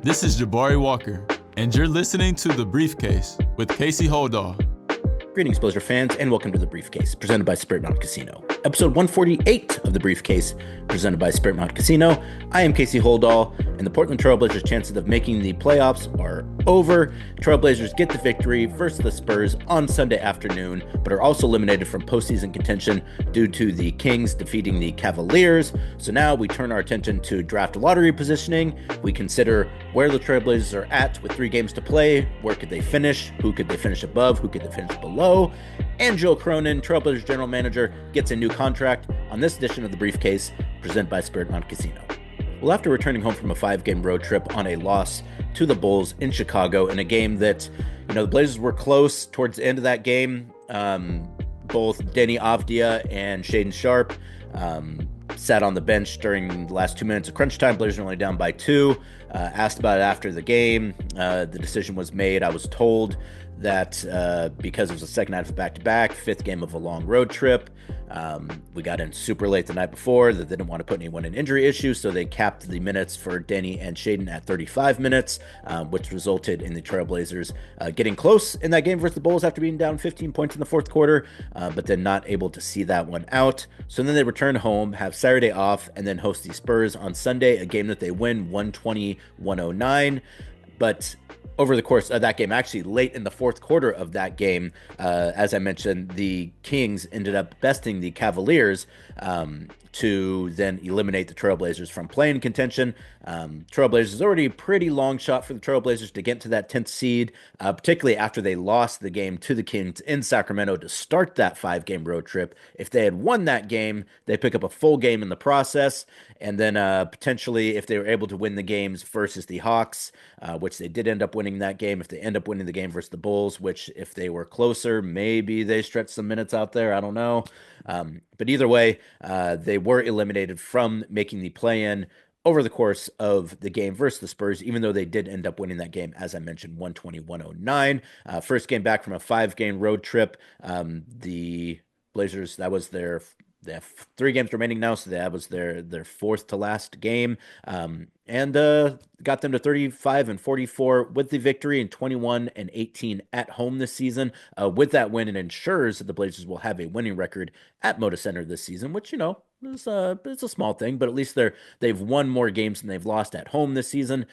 This is Jabari Walker, and you're listening to The Briefcase with Casey Holdahl. Greetings, Blazer fans, and welcome to The Briefcase, presented by Spirit Mountain Casino. Episode 148 of The Briefcase, presented by Spirit Mountain Casino. I am Casey Holdahl, and the Portland Trailblazers' chances of making the playoffs are over. Trailblazers get the victory versus the Spurs on Sunday afternoon, but are also eliminated from postseason contention due to the Kings defeating the Cavaliers. So now we turn our attention to draft lottery positioning. We consider where the Trailblazers are at with 3 games to play. Where could they finish? Who could they finish above? Who could they finish below? And Joe Cronin, Trailblazers General Manager, gets a new contract on this edition of The Briefcase, presented by Spirit Mountain Casino. Well, after returning home from a 5-game road trip on a loss to the Bulls in Chicago in a game that, the Blazers were close towards the end of that game, both Deni Avdija and Shaedon Sharpe sat on the bench during the last 2 minutes of crunch time. Blazers were only down by 2. Asked about it after the game. The decision was made. I was told that because it was the second night of back-to-back, 5th game of a long road trip, we got in super late the night before, that they didn't want to put anyone in injury issues, so they capped the minutes for Deni and Shaedon at 35 minutes, which resulted in the Trailblazers getting close in that game versus the Bulls after being down 15 points in the fourth quarter, but then not able to see that one out. So then they return home, have Saturday off, and then host the Spurs on Sunday, a game that they win 120-109. But over the course of that game, actually late in the fourth quarter of that game, as I mentioned, the Kings ended up besting the Cavaliers to then eliminate the Trailblazers from playing contention. Trailblazers is already a pretty long shot for the Trailblazers to get to that 10th seed, particularly after they lost the game to the Kings in Sacramento to start that 5-game road trip. If they had won that game, they pick up a full game in the process. And then potentially, if they were able to win the games versus the Hawks, which they did end up winning that game, if they end up winning the game versus the Bulls, which if they were closer, maybe they stretch some minutes out there. I don't know. But either way, they were eliminated from making the play-in over the course of the game versus the Spurs, even though they did end up winning that game, as I mentioned, 120-109. First game back from a 5-game road trip. The Blazers, they have 3 games remaining now, so that was their fourth to last game, and got them to 35-44 with the victory, and 21-18 at home this season. With that win, it ensures that the Blazers will have a winning record at Moda Center this season, which it's a small thing, but at least they've won more games than they've lost at home this season,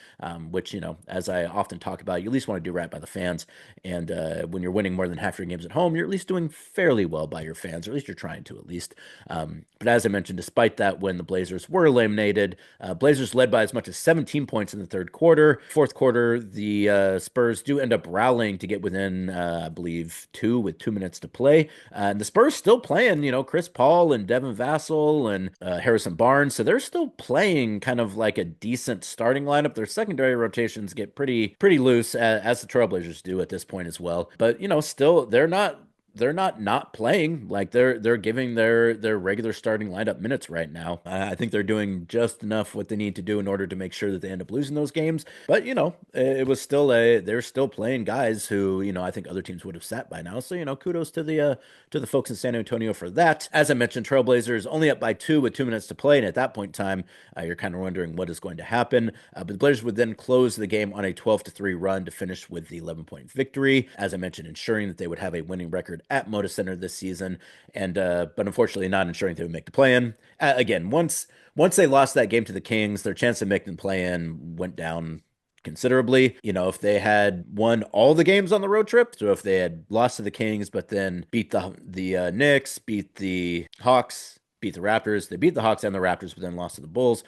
which, as I often talk about, you at least want to do right by the fans. And when you're winning more than half your games at home, you're at least doing fairly well by your fans, or at least you're trying to at least. But as I mentioned, despite that, when the Blazers were eliminated, Blazers led by as much as 17 points in the third quarter. Fourth quarter, the Spurs do end up rallying to get within, I believe, 2 with 2 minutes to play. And the Spurs still playing, Chris Paul and Devin Vassell and Harrison Barnes. So they're still playing kind of like a decent starting lineup. Their secondary rotations get pretty loose, as the Trailblazers do at this point as well. But, still they're not playing. Like they're giving their regular starting lineup minutes right now. I think they're doing just enough what they need to do in order to make sure that they end up losing those games. But it was still they're still playing guys who I think other teams would have sat by now. So kudos to the folks in San Antonio for that. As I mentioned, Trailblazers only up by 2 with 2 minutes to play, and at that point in time, you're kind of wondering what is going to happen. But the Blazers would then close the game on a 12-3 run to finish with the 11-point victory. As I mentioned, ensuring that they would have a winning record at Moda Center this season, and but unfortunately not ensuring they would make the play-in. Again, once they lost that game to the Kings, their chance of making the play-in went down considerably. If they had won all the games on the road trip, so if they had lost to the Kings but then beat the Knicks, beat the Hawks, beat the Raptors, they beat the Hawks and the Raptors but then lost to the Bulls,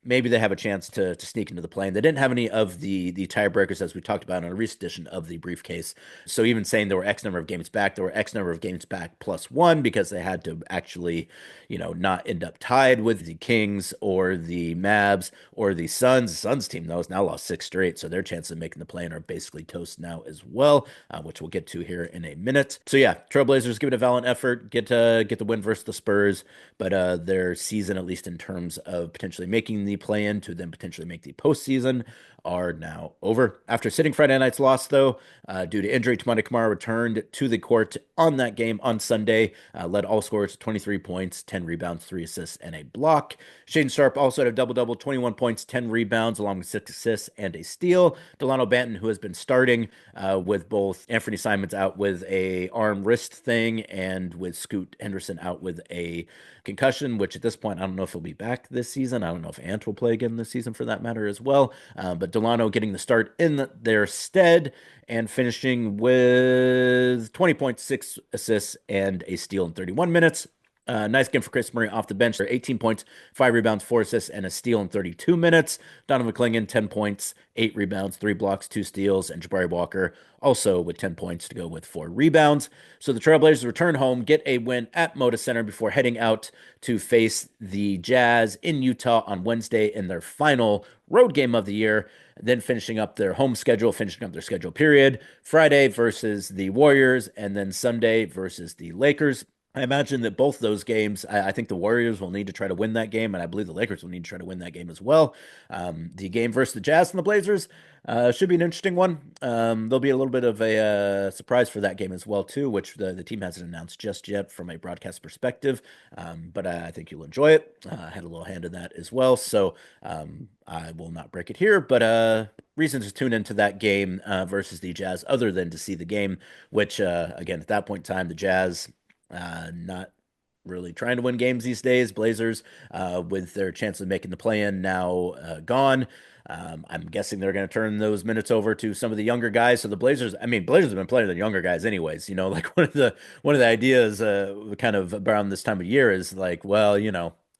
maybe they have a chance to sneak into the play-in. They didn't have any of the tiebreakers, as we talked about in a recent edition of the Briefcase. So even saying there were X number of games back, there were X number of games back plus 1 because they had to actually, not end up tied with the Kings or the Mavs or the Suns. The Suns team, though, has now lost 6 straight, so their chances of making the play-in are basically toast now as well, which we'll get to here in a minute. So yeah, Trailblazers give it a valiant effort, get the win versus the Spurs, but their season, at least in terms of potentially making the play-in to then potentially make the postseason, are now over. After sitting Friday night's loss, though, due to injury, Toumani Camara returned to the court on that game on Sunday, led all scorers to 23 points, 10 rebounds, 3 assists, and a block. Shaden Sharp also had a double-double, 21 points, 10 rebounds, along with 6 assists and a steal. Delano Banton, who has been starting with both Anthony Simons out with a arm wrist thing and with Scoot Henderson out with a concussion, which at this point, I don't know if he'll be back this season. I don't know if Ant will play again this season for that matter as well. But Delano getting the start in their stead and finishing with 20.6 assists and a steal in 31 minutes. Nice game for Chris Murray off the bench. 18 points, 5 rebounds, 4 assists, and a steal in 32 minutes. Donovan McClingan, 10 points, 8 rebounds, 3 blocks, 2 steals, and Jabari Walker also with 10 points to go with 4 rebounds. So the Trailblazers return home, get a win at Moda Center before heading out to face the Jazz in Utah on Wednesday in their final road game of the year, then finishing up their home schedule, finishing up their schedule period. Friday versus the Warriors, and then Sunday versus the Lakers. I imagine that both those games, I think the Warriors will need to try to win that game, and I believe the Lakers will need to try to win that game as well. The game versus the Jazz and the Blazers should be an interesting one. There'll be a little bit of a surprise for that game as well, too, which the team hasn't announced just yet from a broadcast perspective, but I think you'll enjoy it. I had a little hand in that as well, so I will not break it here, but reasons to tune into that game versus the Jazz other than to see the game, which, again, at that point in time, the Jazz not really trying to win games these days. Blazers, with their chance of making the play-in now gone. I'm guessing they're going to turn those minutes over to some of the younger guys. So the Blazers, I mean, Blazers have been playing the younger guys anyways. Like one of the ideas, kind of around this time of year is like, well,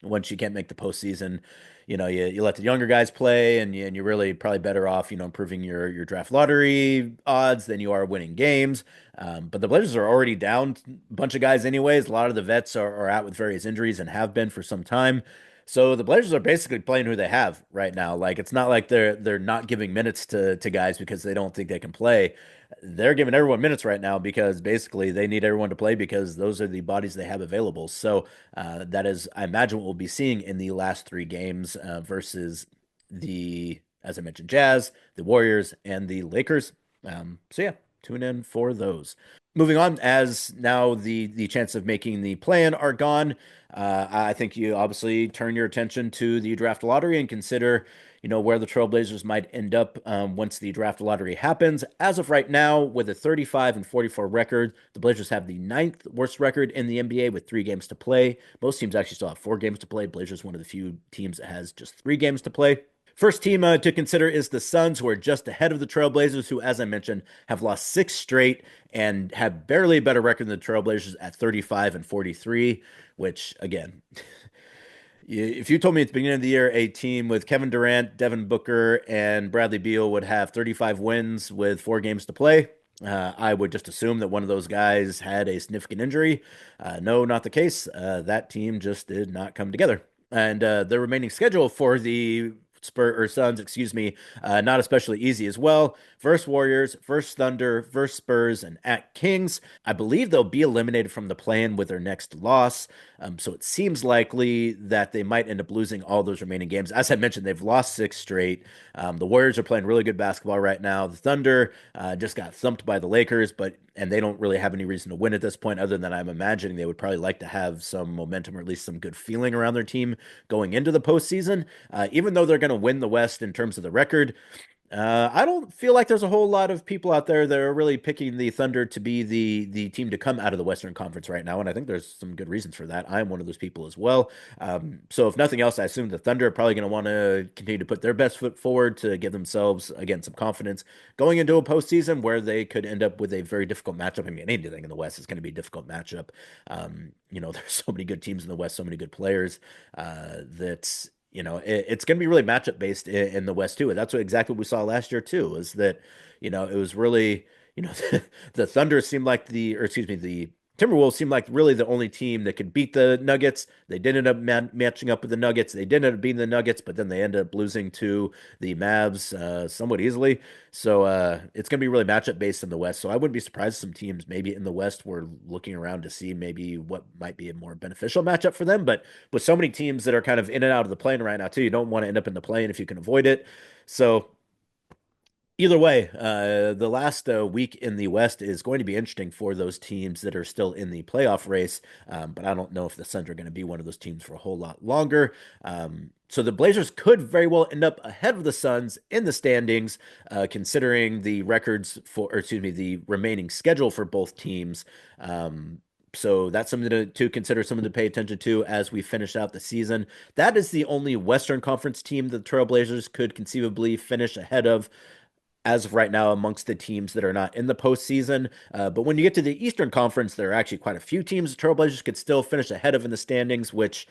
once you can't make the postseason, you let the younger guys play, and you're really probably better off, improving your draft lottery odds than you are winning games. But the Blazers are already down a bunch of guys anyways. A lot of the vets are out with various injuries and have been for some time. So the Blazers are basically playing who they have right now. Like, it's not like they're not giving minutes to guys because they don't think they can play. They're giving everyone minutes right now because basically they need everyone to play because those are the bodies they have available. So that is, I imagine, what we'll be seeing in the last 3 games versus as I mentioned, Jazz, the Warriors, and the Lakers. So yeah, tune in for those. Moving on, as now the chance of making the plan are gone, I think you obviously turn your attention to the draft lottery and consider, where the Trailblazers might end up once the draft lottery happens. As of right now, with a 35-44 record, the Blazers have the 9th worst record in the NBA with 3 games to play. Most teams actually still have 4 games to play. Blazers one of the few teams that has just 3 games to play. First team to consider is the Suns, who are just ahead of the Trailblazers, who, as I mentioned, have lost 6 straight and have barely a better record than the Trailblazers at 35-43, which, again, if you told me at the beginning of the year a team with Kevin Durant, Devin Booker, and Bradley Beal would have 35 wins with 4 games to play, I would just assume that one of those guys had a significant injury. No, not the case. That team just did not come together. And the remaining schedule for the Suns, not especially easy as well. Versus Warriors, versus Thunder, versus Spurs, and at Kings. I believe they'll be eliminated from the play-in with their next loss. So it seems likely that they might end up losing all those remaining games. As I mentioned, they've lost 6 straight. The Warriors are playing really good basketball right now. The Thunder just got thumped by the Lakers, and they don't really have any reason to win at this point, other than I'm imagining they would probably like to have some momentum or at least some good feeling around their team going into the postseason. Even though they're going to win the West in terms of the record, I don't feel like there's a whole lot of people out there that are really picking the Thunder to be the team to come out of the Western Conference right now, and I think there's some good reasons for that. I'm one of those people as well. So if nothing else, I assume the Thunder are probably going to want to continue to put their best foot forward to give themselves, again, some confidence going into a postseason where they could end up with a very difficult matchup. I mean, anything in the West is going to be a difficult matchup. There's so many good teams in the West, so many good players that's it's going to be really matchup based in the West too. And that's exactly what we saw last year too, is that, it was really, the Thunder seemed like the Timberwolves seemed like really the only team that could beat the Nuggets. They did end up matching up with the Nuggets. They did end up beating the Nuggets, but then they ended up losing to the Mavs somewhat easily. So it's going to be really matchup based in the West. So I wouldn't be surprised if some teams maybe in the West were looking around to see maybe what might be a more beneficial matchup for them. But with so many teams that are kind of in and out of the play-in right now too, you don't want to end up in the play-in if you can avoid it. So Either way, the last week in the West is going to be interesting for those teams that are still in the playoff race. But I don't know if the Suns are going to be one of those teams for a whole lot longer. So the Blazers could very well end up ahead of the Suns in the standings, considering the records or excuse me, the remaining schedule for both teams. So that's something to consider, something to pay attention to as we finish out the season. That is the only Western Conference team the Trailblazers could conceivably finish ahead of as of right now amongst the teams that are not in the postseason. But when you get to the Eastern Conference, there are actually quite a few teams the Trailblazers could still finish ahead of in the standings, which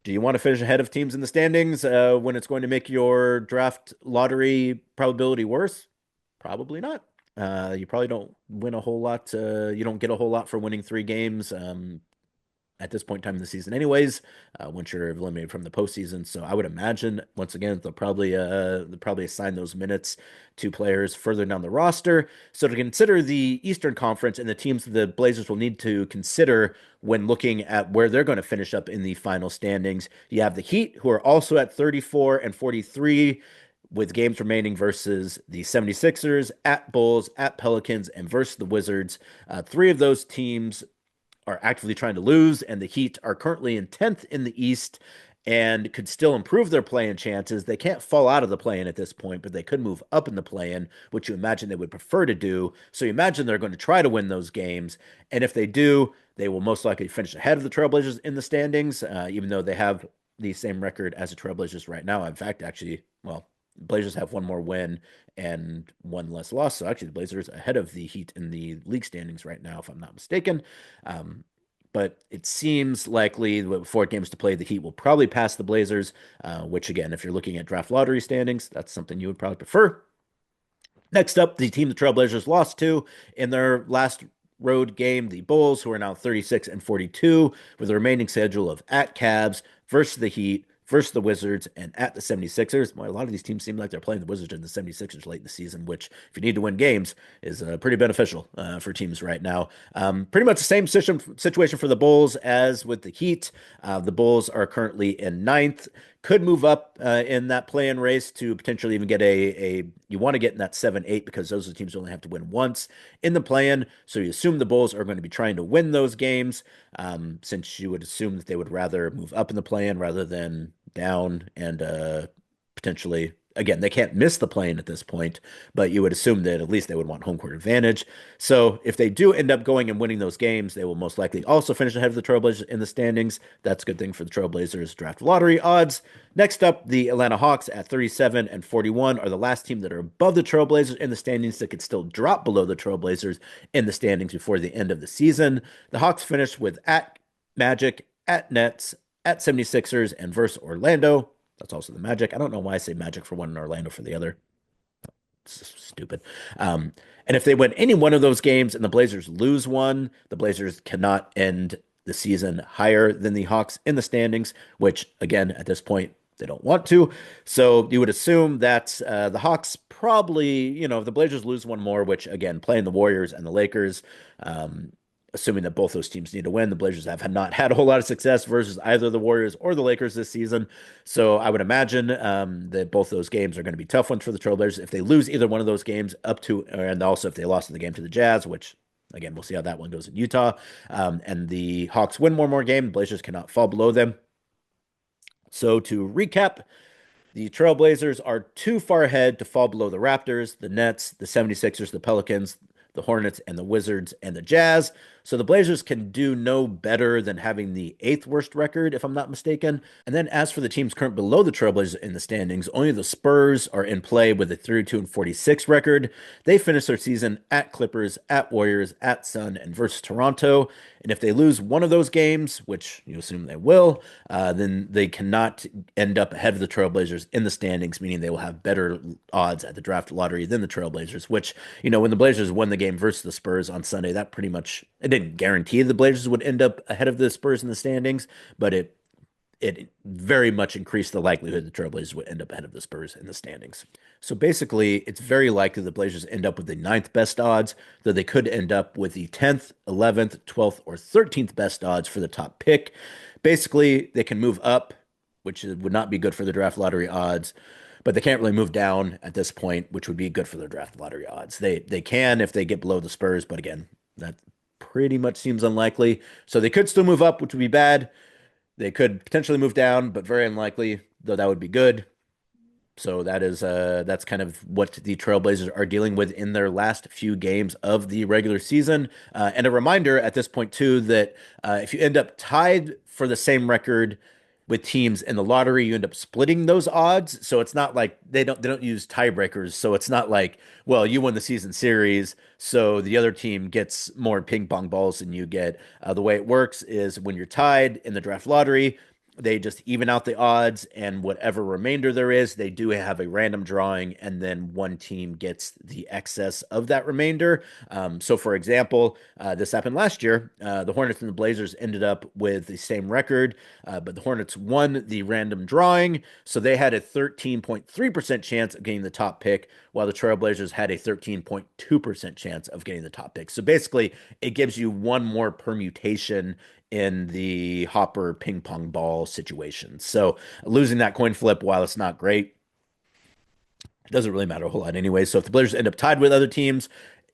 do you want to finish ahead of teams in the standings when it's going to make your draft lottery probability worse? Probably not. You probably don't win a whole lot. You don't get a whole lot for winning 3 games. At this point in time in the season anyways, once you're eliminated from the postseason. So I would imagine, once again, they'll probably assign those minutes to players further down the roster. So to consider the Eastern Conference and the teams the Blazers will need to consider when looking at where they're going to finish up in the final standings, you have the Heat, who are also at 34 and 43 with games remaining versus the 76ers, at Bulls, at Pelicans, and versus the Wizards. 3 of those teams are actively trying to lose, and the Heat are currently in 10th in the East and could still improve their play-in chances. They can't fall out of the play-in at this point, but they could move up in the play-in, which you imagine they would prefer to do. So you imagine they're going to try to win those games, and if they do, they will most likely finish ahead of the Trailblazers in the standings, even though they have the same record as the Trailblazers right now. In fact, actually, well, Blazers have one more win and one less loss. So actually, the Blazers ahead of the Heat in the league standings right now, if I'm not mistaken. Um, but it seems likely with 4 games to play, the Heat will probably pass the Blazers, which again, if you're looking at draft lottery standings, that's something you would probably prefer. Next up, the team the Trailblazers lost to in their last road game, the Bulls, who are now 36 and 42, with a remaining schedule of at Cavs versus the Heat, versus the Wizards, and at the 76ers. Boy, a lot of these teams seem like they're playing the Wizards and the 76ers late in the season, which, if you need to win games, is pretty beneficial for teams right now. Pretty much the same situation for the Bulls as with the Heat. The Bulls are currently in ninth, could move up in that play-in race to potentially even get you want to get in that 7-8 because those are the teams who only have to win once in the play-in. So you assume the Bulls are going to be trying to win those games, since you would assume that they would rather move up in the play-in rather than down and potentially, again, they can't miss the play-in at this point, but you would assume that at least they would want home court advantage. So if they do end up going and winning those games, they will most likely also finish ahead of the Trailblazers in the standings. That's a good thing for the Trailblazers draft lottery odds. Next up, the Atlanta Hawks at 37 and 41 are the last team that are above the Trailblazers in the standings that could still drop below the Trailblazers in the standings before the end of the season. The Hawks finished with at Magic, at Nets, at 76ers, and versus Orlando. That's also the Magic. I don't know why I say Magic for one and Orlando for the other. It's stupid. And if they win any one of those games and the Blazers lose one, the Blazers cannot end the season higher than the Hawks in the standings, which, again, at this point, they don't want to. So you would assume that the Hawks probably, if the Blazers lose one more, which, again, playing the Warriors and the Lakers, assuming that both those teams need to win. The Blazers have not had a whole lot of success versus either the Warriors or the Lakers this season. So I would imagine that both those games are going to be tough ones for the Trailblazers. If they lose either one of those games and also if they lost in the game to the Jazz, which again, we'll see how that one goes in Utah, and the Hawks win one more game, the Blazers cannot fall below them. So to recap, the Trailblazers are too far ahead to fall below the Raptors, the Nets, the 76ers, the Pelicans, the Hornets, and the Wizards, and the Jazz. So the Blazers can do no better than having the 8th worst record, if I'm not mistaken. And then as for the teams current below the Trailblazers in the standings, only the Spurs are in play with a 32 and 46 record. They finished their season at Clippers, at Warriors, at Sun, and versus Toronto. And if they lose one of those games, which you assume they will, then they cannot end up ahead of the Trailblazers in the standings, meaning they will have better odds at the draft lottery than the Trailblazers, which, when the Blazers won the game versus the Spurs on Sunday, that pretty much, it didn't guarantee the Blazers would end up ahead of the Spurs in the standings, but it very much increased the likelihood the Trailblazers would end up ahead of the Spurs in the standings. So basically, it's very likely the Blazers end up with the 9th best odds, though they could end up with the 10th, 11th, 12th, or 13th best odds for the top pick. Basically, they can move up, which would not be good for the draft lottery odds, but they can't really move down at this point, which would be good for their draft lottery odds. They can if they get below the Spurs, but again, that pretty much seems unlikely. So they could still move up, which would be bad. They could potentially move down, but very unlikely, though that would be good. So that's kind of what the Trailblazers are dealing with in their last few games of the regular season. And a reminder at this point too that if you end up tied for the same record with teams in the lottery, you end up splitting those odds. So it's not like they don't use tiebreakers. So it's not like, well, you won the season series, so the other team gets more ping pong balls than you get. The way it works is when you're tied in the draft lottery, they just even out the odds, and whatever remainder there is, they do have a random drawing, and then one team gets the excess of that remainder. So, for example, this happened last year. The Hornets and the Blazers ended up with the same record, but the Hornets won the random drawing, so they had a 13.3% chance of getting the top pick, while the Trailblazers had a 13.2% chance of getting the top pick. So basically, it gives you one more permutation in the Hopper ping pong ball situation. So losing that coin flip, while it's not great, it doesn't really matter a whole lot anyway. So if the Blazers end up tied with other teams,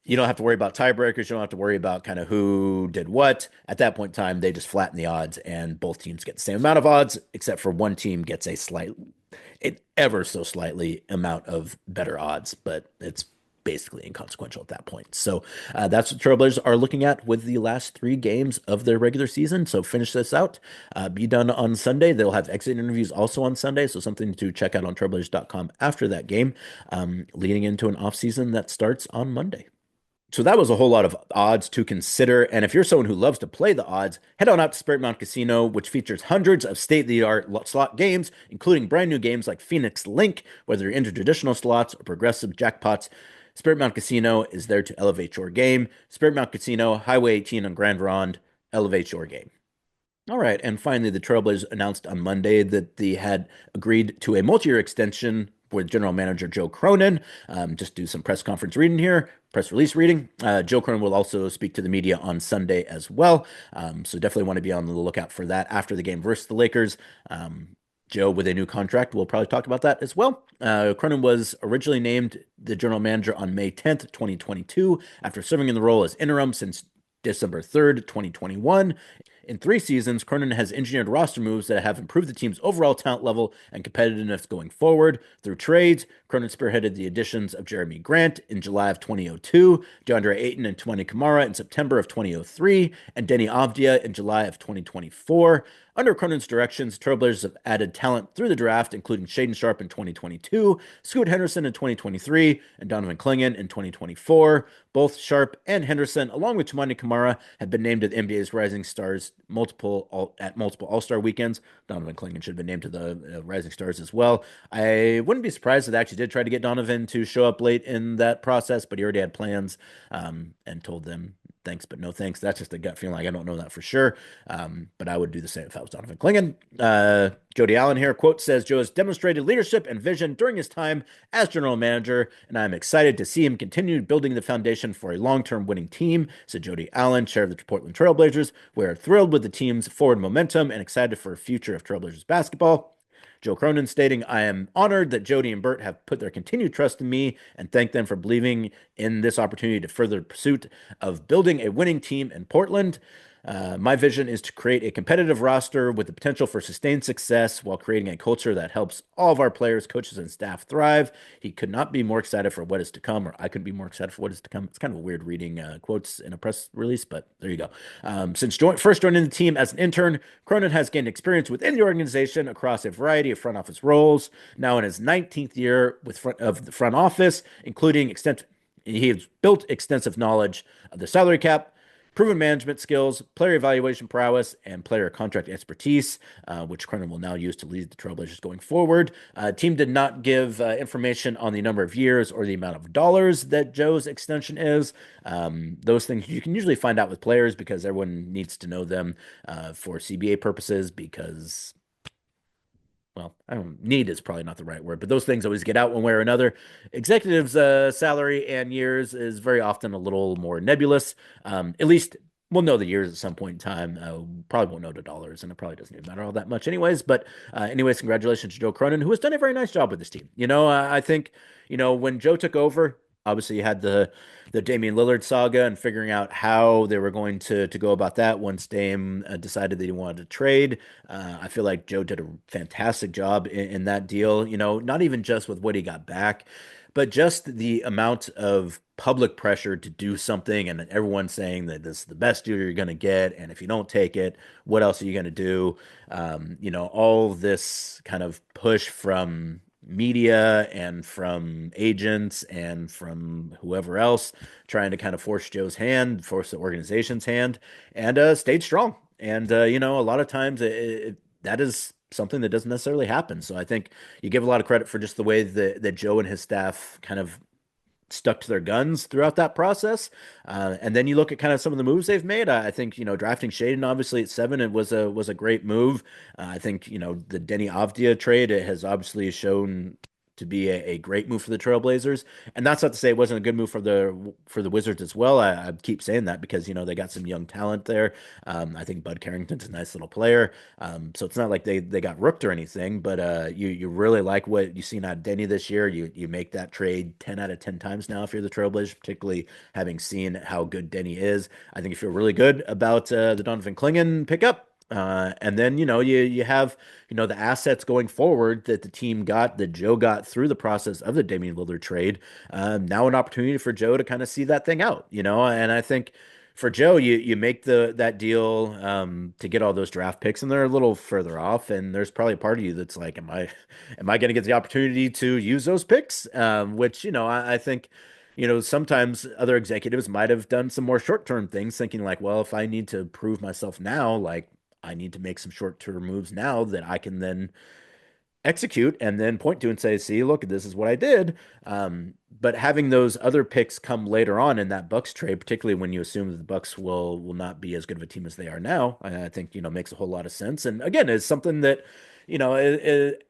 you don't have to worry about tiebreakers. You don't have to worry about kind of who did what. At that point in time, they just flatten the odds, and both teams get the same amount of odds, except for one team gets it ever so slightly amount of better odds, but it's basically inconsequential at that point. So that's what Trailblazers are looking at with the last 3 games of their regular season. So finish this out. Be done on Sunday. They'll have exit interviews also on Sunday. So something to check out on trailblazers.com after that game, leading into an offseason that starts on Monday. So that was a whole lot of odds to consider. And if you're someone who loves to play the odds, head on out to Spirit Mountain Casino, which features hundreds of state-of-the-art slot games, including brand new games like Phoenix Link, whether you're into traditional slots or progressive jackpots. Spirit Mountain Casino is there to elevate your game. Spirit Mountain Casino, Highway 18 on Grand Ronde, elevate your game. All right, and finally, the Trailblazers announced on Monday that they had agreed to a multi-year extension with General Manager Joe Cronin. Just do some press conference reading here, press release reading. Joe Cronin will also speak to the media on Sunday as well. So definitely want to be on the lookout for that after the game versus the Lakers. Joe with a new contract. We'll probably talk about that as well. Cronin was originally named the general manager on May 10th, 2022, after serving in the role as interim since December 3rd, 2021. In 3 seasons, Cronin has engineered roster moves that have improved the team's overall talent level and competitiveness going forward. Through trades, Cronin spearheaded the additions of Jeremy Grant in July of 2002, DeAndre Ayton and Toumani Camara in September of 2003, and Denny Avdia in July of 2024. Under Cronin's directions, Trailblazers have added talent through the draft, including Shaedon Sharpe in 2022, Scoot Henderson in 2023, and Donovan Clingan in 2024. Both Sharpe and Henderson, along with Toumani Camara, have been named to the NBA's Rising Stars multiple All-Star weekends. Donovan Clingan should have been named to the Rising Stars as well. I wouldn't be surprised if they actually did try to get Donovan to show up late in that process, but he already had plans and told them thanks, but no thanks. That's just a gut feeling. I don't know that for sure. But I would do the same if I was Donovan Clingan. Jody Allen here, quote, says, Joe has demonstrated leadership and vision during his time as general manager, and I'm excited to see him continue building the foundation for a long-term winning team, said Jody Allen, chair of the Portland Trailblazers. We are thrilled with the team's forward momentum and excited for a future of Trailblazers basketball. Joe Cronin stating, I am honored that Jody and Bert have put their continued trust in me and thank them for believing in this opportunity to further the pursuit of building a winning team in Portland. My vision is to create a competitive roster with the potential for sustained success while creating a culture that helps all of our players, coaches, and staff thrive. He could not be more excited for what is to come, or I couldn't be more excited for what is to come. It's kind of a weird reading quotes in a press release, but there you go. Since first joining the team as an intern, Cronin has gained experience within the organization across a variety of front office roles. Now in his 19th year of the front office, including he has built extensive knowledge of the salary cap, proven management skills, player evaluation prowess, and player contract expertise, which Cronin will now use to lead the Trailblazers going forward. Team did not give information on the number of years or the amount of dollars that Joe's extension is. Those things you can usually find out with players because everyone needs to know them for CBA purposes because, well, I don't need is probably not the right word, but those things always get out one way or another. Executives' salary and years is very often a little more nebulous, at least we'll know the years at some point in time. Probably won't know the dollars, and it probably doesn't even matter all that much, anyways. But anyways, congratulations to Joe Cronin, who has done a very nice job with this team. I think when Joe took over, obviously you had the Damian Lillard saga and figuring out how they were going to go about that once Dame decided that he wanted to trade. I feel like Joe did a fantastic job in that deal. Not even just with what he got back, but just the amount of public pressure to do something and everyone saying that this is the best deal you're going to get. And if you don't take it, what else are you going to do? All this kind of push from media and from agents and from whoever else trying to kind of force Joe's hand, force the organization's hand, and stayed strong. And, a lot of times that is something that doesn't necessarily happen. So I think you give a lot of credit for just the way that Joe and his staff kind of stuck to their guns throughout that process. And then you look at kind of some of the moves they've made. I think, drafting Shaden obviously at 7, it was a great move. I think, the Denny Avdia trade, it has obviously shown to be a great move for the Trailblazers. And that's not to say it wasn't a good move for the Wizards as well. I keep saying that because, they got some young talent there. I think Bud Carrington's a nice little player. So it's not like they got rooked or anything, but you really like what you've seen out of Denny this year. You make that trade 10 out of 10 times now if you're the Trailblazers, particularly having seen how good Denny is. I think you feel really good about the Donovan Clingan pickup. And then you have the assets going forward that the team got, that Joe got through the process of the Damian Lillard trade. Now an opportunity for Joe to kind of see that thing out, and I think for Joe, you make that deal to get all those draft picks, and they're a little further off. And there's probably a part of you that's like, am I going to get the opportunity to use those picks? Which I think sometimes other executives might have done some more short-term things, thinking like, well, if I need to prove myself now, like I need to make some short-term moves now that I can then execute and then point to and say, see, look, this is what I did. But having those other picks come later on in that Bucks trade, particularly when you assume that the Bucks will not be as good of a team as they are now, I think, makes a whole lot of sense. And again, it's something that,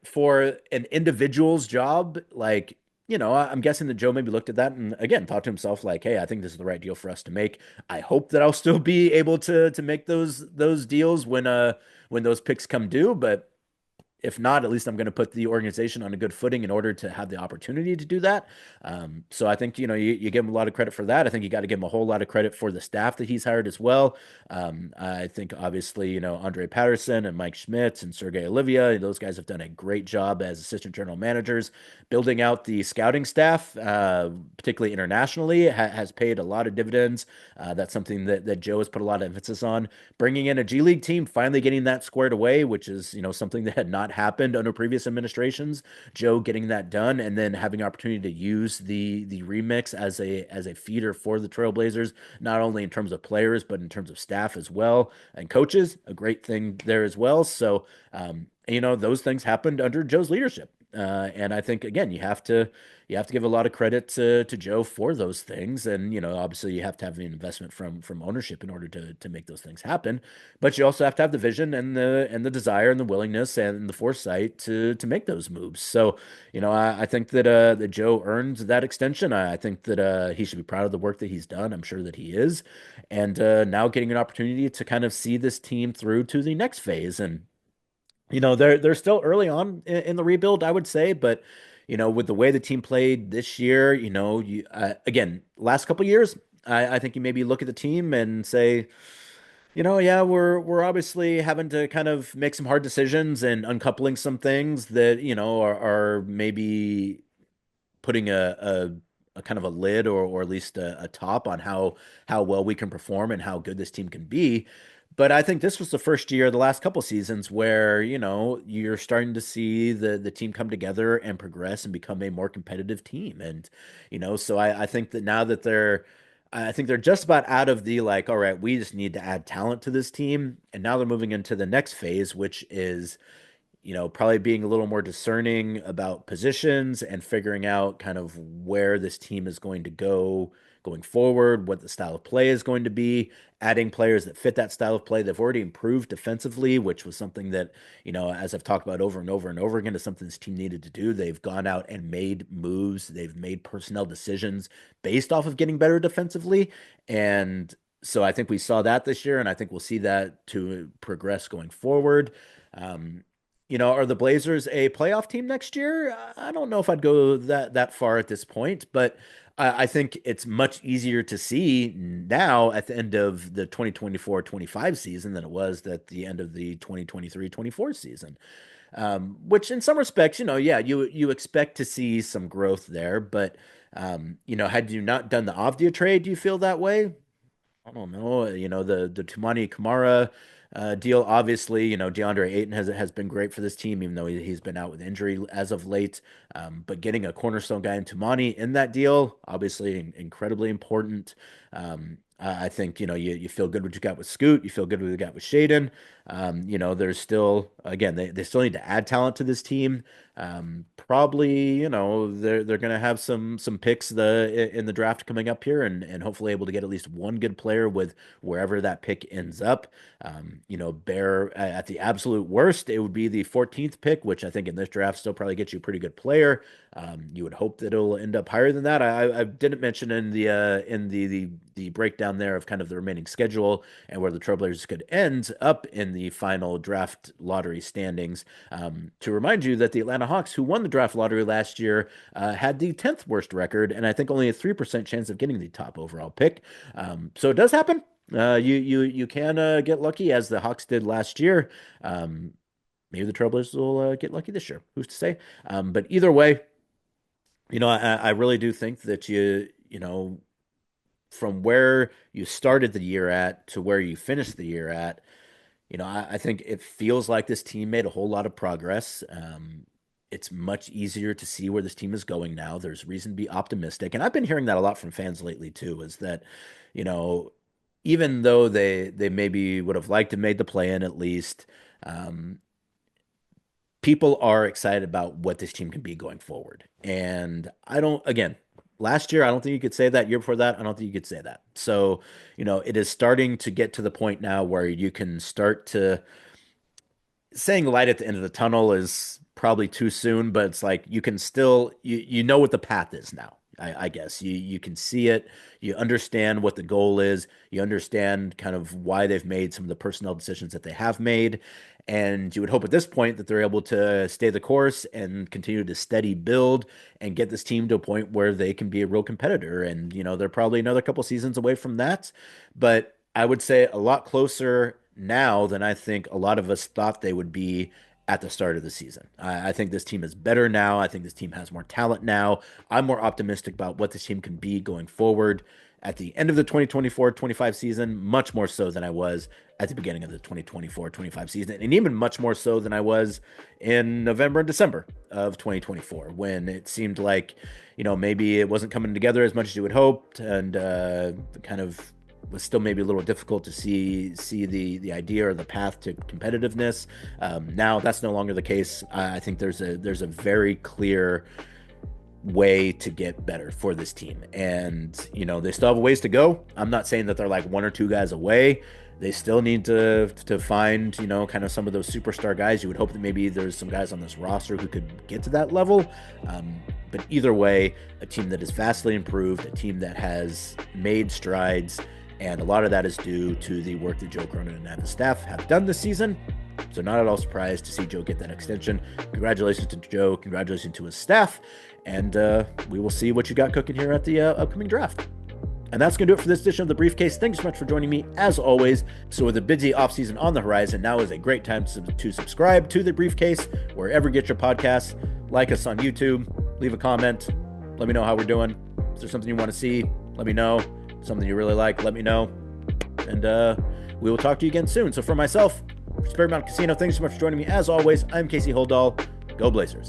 for an individual's job, like, I'm guessing that Joe maybe looked at that and again thought to himself like, "Hey, I think this is the right deal for us to make. I hope that I'll still be able to make those deals when those picks come due, but if not, at least I'm going to put the organization on a good footing in order to have the opportunity to do that." So I think, you give him a lot of credit for that. I think you got to give him a whole lot of credit for the staff that he's hired as well. I think obviously, Andre Patterson and Mike Schmitz and Sergey Olivia, those guys have done a great job as assistant general managers, building out the scouting staff, particularly internationally, has paid a lot of dividends. That's something that Joe has put a lot of emphasis on. Bringing in a G League team, finally getting that squared away, which is, something that had not happened under previous administrations. Joe getting that done and then having opportunity to use the remix as a feeder for the Trailblazers, not only in terms of players, but in terms of staff as well and coaches, a great thing there as well. So, those things happened under Joe's leadership. And I think again, you have to give a lot of credit to Joe for those things. And obviously you have to have an investment from ownership in order to make those things happen. But you also have to have the vision and the desire and the willingness and the foresight to make those moves. So, I think that Joe earned that extension. I think that he should be proud of the work that he's done. I'm sure that he is. And now getting an opportunity to kind of see this team through to the next phase. And they're still early on in the rebuild, I would say, but with the way the team played this year, again, last couple of years, I think you maybe look at the team and say, yeah, we're obviously having to kind of make some hard decisions and uncoupling some things that are maybe putting a kind of a lid or at least a top on how well we can perform and how good this team can be. But I think this was the first year, the last couple seasons, where you're starting to see the team come together and progress and become a more competitive team. And so I think that now that I think they're just about out of the like, all right, we just need to add talent to this team, and now they're moving into the next phase, which is probably being a little more discerning about positions and figuring out kind of where this team is going to go going forward, what the style of play is going to be, adding players that fit that style of play. They've already improved defensively, which was something that, as I've talked about over and over and over again, is something this team needed to do. They've gone out and made moves. They've made personnel decisions based off of getting better defensively. And So I think we saw that this year, and I think we'll see that to progress going forward. Um, are the Blazers a playoff team next year? I don't know if I'd go that far at this point, but I think it's much easier to see now at the end of the 2024-25 season than it was at the end of the 2023-24 season. Which in some respects, yeah, you expect to see some growth there, but had you not done the Avdia trade, do you feel that way? I don't know. The Tumani Kamara deal, obviously, DeAndre Ayton has been great for this team, even though he's been out with injury as of late. But getting a cornerstone guy in Tumani in that deal, obviously incredibly important. I think, you feel good what you got with Scoot. You feel good what you got with Shaden. There's still, again, they still need to add talent to this team. Probably, they're going to have some picks in the draft coming up here, and hopefully able to get at least one good player with wherever that pick ends up. Bear at the absolute worst, it would be the 14th pick, which I think in this draft still probably gets you a pretty good player. You would hope that it'll end up higher than that. I didn't mention in the breakdown there of kind of the remaining schedule and where the Trailblazers could end up in the final draft lottery standings. To remind you that the Atlanta Hawks, who won the draft lottery last year, had the 10th worst record, and I think only a 3% chance of getting the top overall pick. So it does happen. You can get lucky, as the Hawks did last year. Maybe the Trailblazers will get lucky this year. Who's to say? But either way, I really do think that from where you started the year at to where you finished the year at, I think it feels like this team made a whole lot of progress. It's much easier to see where this team is going now. There's reason to be optimistic. And I've been hearing that a lot from fans lately too, is that, even though they maybe would have liked to have made the play in at least, people are excited about what this team can be going forward. And again, last year, I don't think you could say that. Year before that, I don't think you could say that. So, it is starting to get to the point now where you can start to saying light at the end of the tunnel is probably too soon, but it's like you can still, you know what the path is now. I guess you can see it. You understand what the goal is. You understand kind of why they've made some of the personnel decisions that they have made. And you would hope at this point that they're able to stay the course and continue to steady build and get this team to a point where they can be a real competitor. And, they're probably another couple seasons away from that. But I would say a lot closer now than I think a lot of us thought they would be at the start of the season. I think this team is better now. I think this team has more talent now. I'm more optimistic about what this team can be going forward at the end of the 2024-25 season, much more so than I was at the beginning of the 2024-25 season, and even much more so than I was in November and December of 2024, when it seemed like, maybe it wasn't coming together as much as you would hoped, and kind of was still maybe a little difficult to see the idea or the path to competitiveness. Now that's no longer the case. I think there's a very clear way to get better for this team, and they still have a ways to go. I'm not saying that they're like one or two guys away. They still need to find kind of some of those superstar guys. You would hope that maybe there's some guys on this roster who could get to that level. But either way, a team that is vastly improved, a team that has made strides. And a lot of that is due to the work that Joe Cronin and his staff have done this season. So not at all surprised to see Joe get that extension. Congratulations to Joe. Congratulations to his staff. And we will see what you got cooking here at the upcoming draft. And that's going to do it for this edition of The Briefcase. Thanks so much for joining me, as always. So with a busy offseason on the horizon, now is a great time to subscribe to The Briefcase, wherever you get your podcasts. Like us on YouTube. Leave a comment. Let me know how we're doing. Is there something you want to see? Let me know. Something you really like, let me know. And we will talk to you again soon. So for myself, for Spurs Mountain Casino, thanks so much for joining me. As always, I'm Casey Holdahl. Go Blazers.